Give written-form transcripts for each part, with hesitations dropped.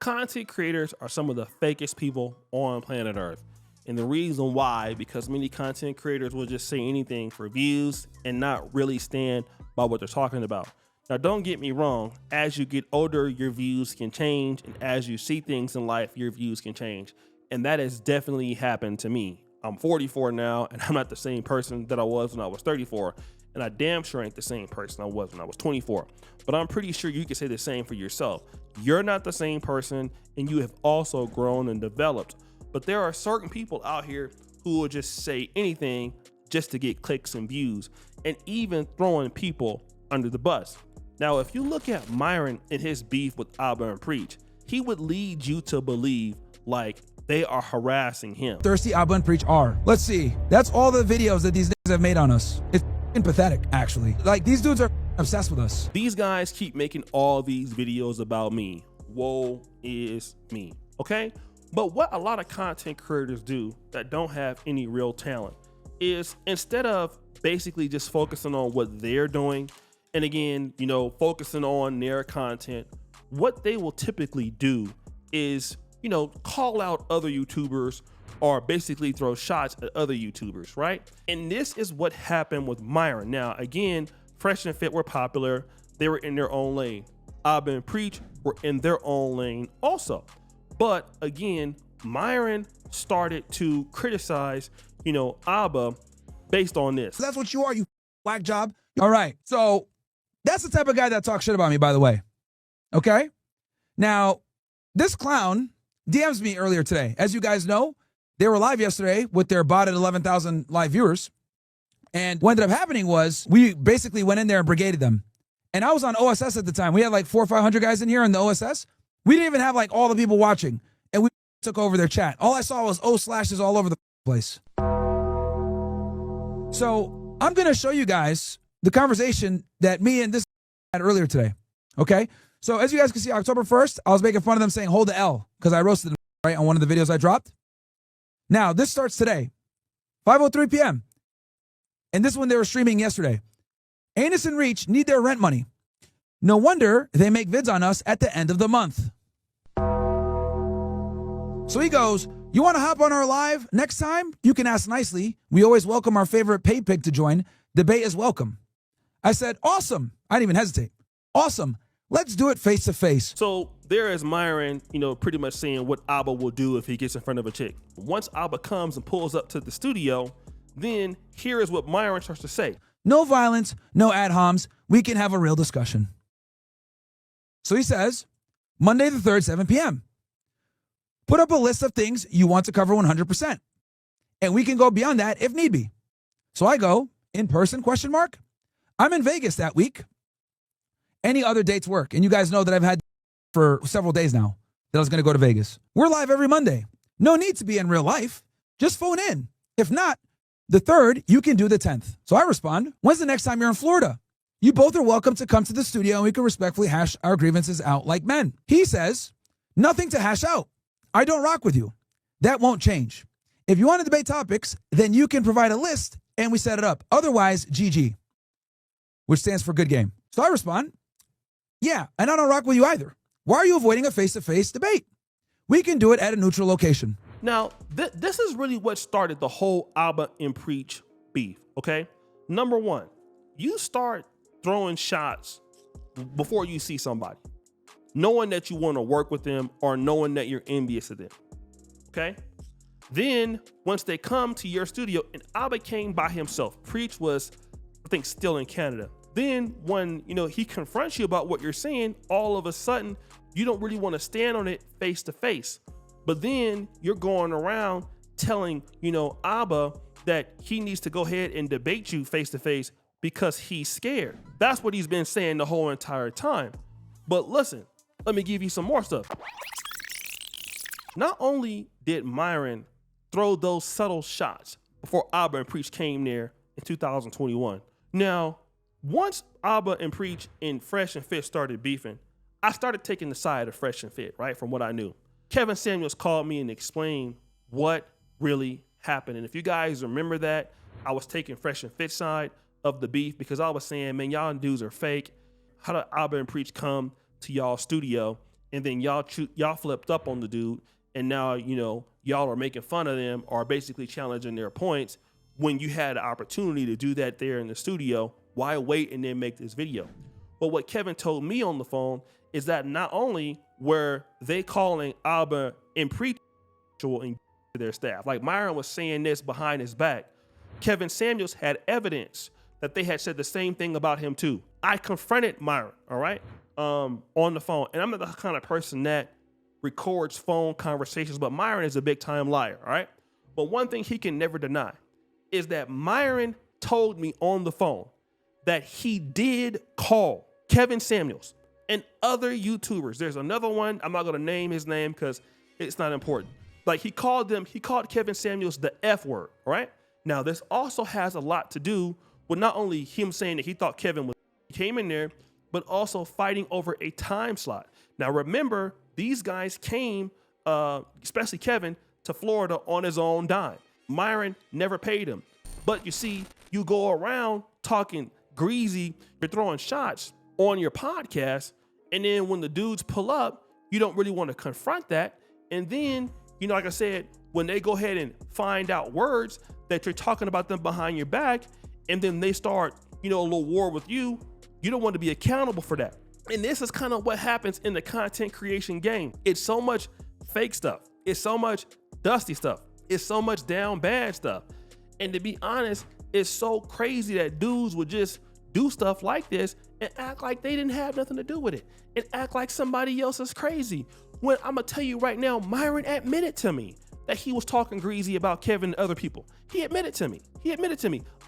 Content creators are some of the fakest people on planet Earth. And the reason why, because many content creators will just say anything for views and not really stand by what they're talking about. Now, don't get me wrong, as you get older, your views can change, and as you see things in life, your views can change. And that has definitely happened to me. I'm 44 now, and I'm not the same person that I was when I was 34, and I damn sure ain't the same person I was when I was 24. But I'm pretty sure you can say the same for yourself. You're not the same person, and you have also grown and developed. But there are certain people out here who will just say anything just to get clicks and views, and even throwing people under the bus. Now, if you look at Myron and his beef with Abba and Preach, he would lead you to believe like they are harassing him. Thirsty Abba and Preach are. Let's see. That's all the videos that these niggas have made on us. It's pathetic, actually. Like, these dudes are obsessed with us. These guys keep making all these videos about me. Woe is me, okay? But what a lot of content creators do that don't have any real talent is, instead of basically just focusing on what they're doing, and again, you know, focusing on their content, what they will typically do is, you know, call out other YouTubers or basically throw shots at other YouTubers, right? And this is what happened with Myron. Now, again, Fresh and Fit were popular. They were in their own lane. Abba and Preach were in their own lane also. But again, Myron started to criticize, you know, Abba based on this. So that's what you are, you whack job. All right. So that's the type of guy that talks shit about me, by the way. Okay. Now, this clown DMs me earlier today. As you guys know, they were live yesterday with their bot at 11,000 live viewers. And what ended up happening was we basically went in there and brigaded them. And I was on OSS at the time. We had like 400 or 500 guys in here on the OSS. We didn't even have like all the people watching. And we took over their chat. All I saw was O/slashes all over the place. So I'm going to show you guys the conversation that me and this had earlier today. Okay. So as you guys can see, October 1st, I was making fun of them saying, hold the L, because I roasted them, right, on one of the videos I dropped. Now, this starts today, 5:03 p.m. And this one they were streaming yesterday. Anus and Reach need their rent money. No wonder they make vids on us at the end of the month. So he goes, you want to hop on our live next time? You can ask nicely. We always welcome our favorite pay pig to join. Debate is welcome. I said, awesome. I didn't even hesitate. Awesome. Let's do it face to face. So there is Myron, you know, pretty much saying what Abba will do if he gets in front of a chick. Once Abba comes and pulls up to the studio, then here is what Myron starts to say. No violence, no ad homs. We can have a real discussion. So he says, Monday the 3rd, 7 p.m. Put up a list of things you want to cover 100%. And we can go beyond that if need be. So I go, in person, ? I'm in Vegas that week. Any other dates work? And you guys know that I've had for several days now that I was going to go to Vegas. We're live every Monday. No need to be in real life. Just phone in. If not, the 3rd, you can do the 10th. So I respond, when's the next time you're in Florida? You both are welcome to come to the studio and we can respectfully hash our grievances out like men. He says, nothing to hash out. I don't rock with you. That won't change. If you want to debate topics, then you can provide a list and we set it up. Otherwise, GG, which stands for good game. So I respond, yeah, and I don't rock with you either. Why are you avoiding a face-to-face debate? We can do it at a neutral location. Now, this is really what started the whole Abba and Preach beef, okay? Number one, you start throwing shots before you see somebody, knowing that you want to work with them or knowing that you're envious of them, okay? Then, once they come to your studio, and Abba came by himself. Preach was, I think, still in Canada. Then when, you know, he confronts you about what you're saying, all of a sudden, you don't really want to stand on it face to face. But then you're going around telling, you know, Abba that he needs to go ahead and debate you face to face because he's scared. That's what he's been saying the whole entire time. But listen, let me give you some more stuff. Not only did Myron throw those subtle shots before Abba and Preach came there in 2021. Now, once Abba and Preach and Fresh and Fit started beefing, I started taking the side of Fresh and Fit, right, from what I knew. Kevin Samuels called me and explained what really happened. And if you guys remember that, I was taking Fresh and Fit side of the beef because I was saying, man, y'all dudes are fake. How did Abba and Preach come to y'all studio and then y'all flipped up on the dude, and now, you know, y'all are making fun of them or basically challenging their points when you had the opportunity to do that there in the studio. Why wait and then make this video? But what Kevin told me on the phone is that not only were they calling Alba impreachable and to their staff, like Myron was saying this behind his back, Kevin Samuels had evidence that they had said the same thing about him too. I confronted Myron, all right, on the phone. And I'm not the kind of person that records phone conversations, but Myron is a big time liar, all right? But one thing he can never deny is that Myron told me on the phone that he did call Kevin Samuels and other YouTubers. There's another one, I'm not gonna name his name because it's not important. Like he called Kevin Samuels the F word, all right? Now this also has a lot to do with not only him saying that he thought Kevin came in there, but also fighting over a time slot. Now remember, these guys came, especially Kevin, to Florida on his own dime. Myron never paid him. But you see, you go around talking greasy, you're throwing shots on your podcast, and then when the dudes pull up, you don't really want to confront that. And then, you know, like I said, when they go ahead and find out words that you're talking about them behind your back, and then they start, you know, a little war with you, you don't want to be accountable for that. And this is kind of what happens in the content creation game. It's so much fake stuff. It's so much dusty stuff. It's so much down bad stuff. And to be honest, it's so crazy that dudes would just do stuff like this and act like they didn't have nothing to do with it and act like somebody else is crazy. When I'm gonna tell you right now, Myron admitted to me that he was talking greasy about Kevin and other people. He admitted to me.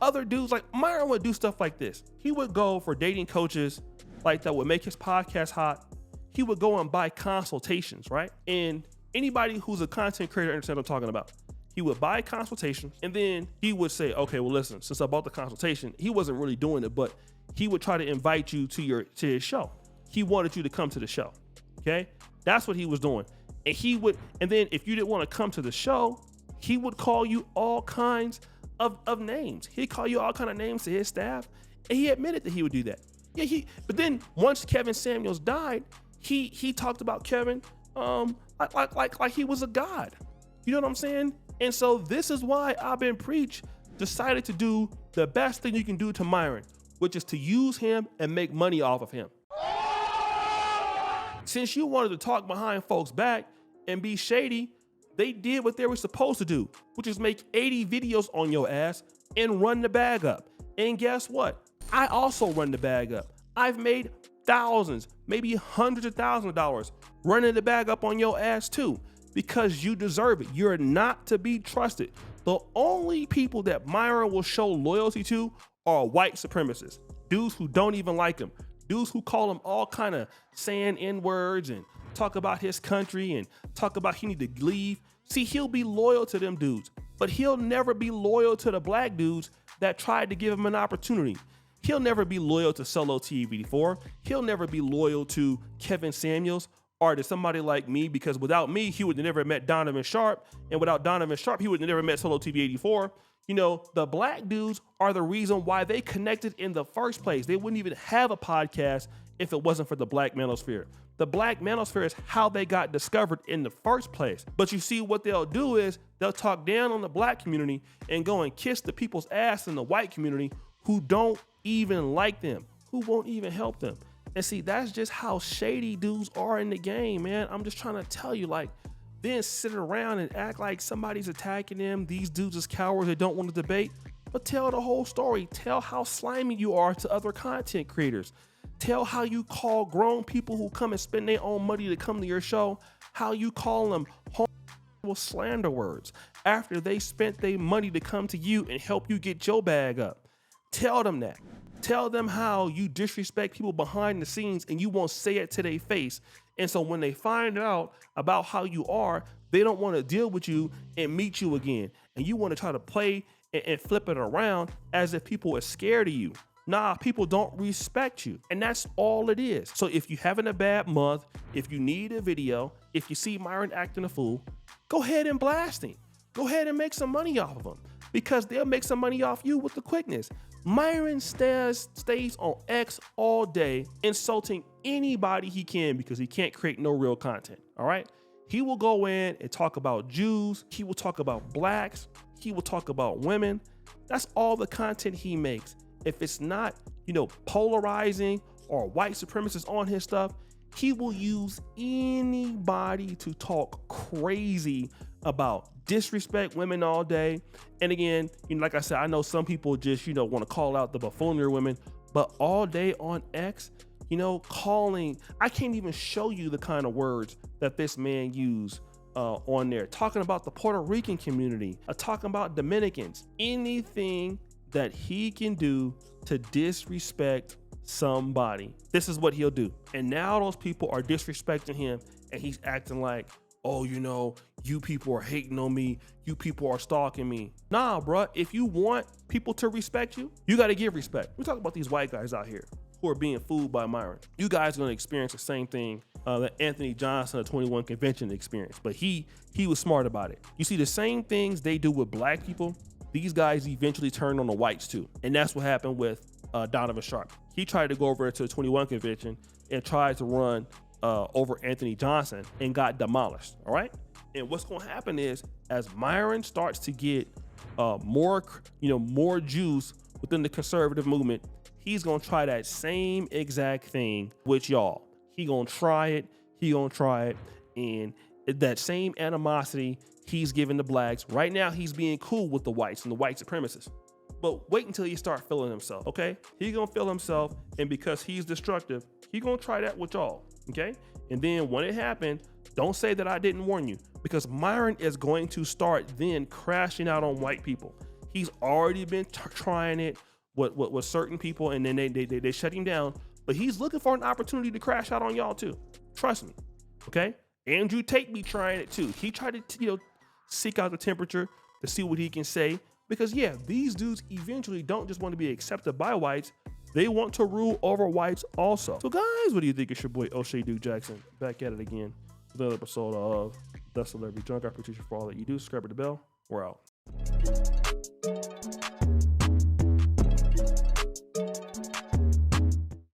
Other dudes, like Myron, would do stuff like this. He would go for dating coaches like that would make his podcast hot. He would go and buy consultations, right? And anybody who's a content creator understands what I'm talking about. He would buy consultations, and then he would say, okay, well, listen, since I bought the consultation, he wasn't really doing it, but he would try to invite you to his show. He wanted you to come to the show, okay? That's what he was doing. And then if you didn't want to come to the show, he would call you all kinds of names. He'd call you all kinds of names to his staff, and he admitted that he would do that. Yeah, but then once Kevin Samuels died, he talked about Kevin like he was a god. You know what I'm saying? And so this is why I've been decided to do the best thing you can do to Myron, which is to use him and make money off of him. Since you wanted to talk behind folks' back and be shady, they did what they were supposed to do, which is make 80 videos on your ass and run the bag up. And guess what? I also run the bag up. I've made thousands, maybe hundreds of thousands of dollars running the bag up on your ass too, because you deserve it. You're not to be trusted. The only people that Myron will show loyalty to are white supremacists, dudes who don't even like him, dudes who call him all kind of saying N-words and talk about his country and talk about he need to leave. See, he'll be loyal to them dudes, but he'll never be loyal to the black dudes that tried to give him an opportunity. He'll never be loyal to Solo TV84. He'll never be loyal to Kevin Samuels or to somebody like me, because without me, he would have never met Donovan Sharp. And without Donovan Sharp, he would have never met Solo TV84. You know, the black dudes are the reason why they connected in the first place. They wouldn't even have a podcast if it wasn't for the Black Manosphere. The Black Manosphere is how they got discovered in the first place. But you see, what they'll do is they'll talk down on the black community and go and kiss the people's ass in the white community who don't even like them, who won't even help them. And see, that's just how shady dudes are in the game, man. I'm just trying to tell you, like, then sit around and act like somebody's attacking them. These dudes is cowards, they don't want to debate. But tell the whole story. Tell how slimy you are to other content creators. Tell how you call grown people who come and spend their own money to come to your show, how you call them horrible slander words after they spent their money to come to you and help you get your bag up. Tell them that. Tell them how you disrespect people behind the scenes and you won't say it to their face. And so when they find out about how you are, they don't want to deal with you and meet you again. And you want to try to play and flip it around as if people are scared of you. Nah, people don't respect you. And that's all it is. So if you're having a bad month, if you need a video, if you see Myron acting a fool, go ahead and blast him. Go ahead and make some money off of him, because they'll make some money off you with the quickness. Myron stays on X all day, insulting anybody he can because he can't create no real content, all right? He will go in and talk about Jews. He will talk about blacks. He will talk about women. That's all the content he makes. If it's not, polarizing or white supremacists on his stuff, he will use anybody to talk crazy about, disrespect women all day. And again, like I said, I know some people just, want to call out the buffoonery women, but all day on X, calling, I can't even show you the kind of words that this man used on there, talking about the Puerto Rican community, talking about Dominicans, anything that he can do to disrespect somebody. This is what he'll do. And now those people are disrespecting him and he's acting like, oh, you people are hating on me. You people are stalking me. Nah, bruh, if you want people to respect you, you got to give respect. We talk about these white guys out here who are being fooled by Myron. You guys are going to experience the same thing that Anthony Johnson at 21 Convention experienced, but he was smart about it. You see, the same things they do with black people, these guys eventually turn on the whites too. And that's what happened with Donovan Sharp. He tried to go over to the 21 Convention and tried to run over Anthony Johnson and got demolished, all right? And what's gonna happen is, as Myron starts to get more juice within the conservative movement, he's gonna try that same exact thing with y'all. He gonna try it, and that same animosity he's giving the blacks. Right now, he's being cool with the whites and the white supremacists. But wait until he start feeling himself, okay? He gonna feel himself, and because he's destructive, he gonna try that with y'all, okay? And then when it happened, don't say that I didn't warn you, because Myron is going to start then crashing out on white people. He's already been trying it with certain people, and then they shut him down. But he's looking for an opportunity to crash out on y'all too. Trust me, okay? Andrew Tate be trying it too. He tried to seek out the temperature to see what he can say, because these dudes eventually don't just want to be accepted by whites. They want to rule over whites also. So guys, what do you think? It's your boy Oshay Duke Jackson back at it again with another episode of The Celebrity Junk. I appreciate you for all that you do. Subscribe to the bell. We're out.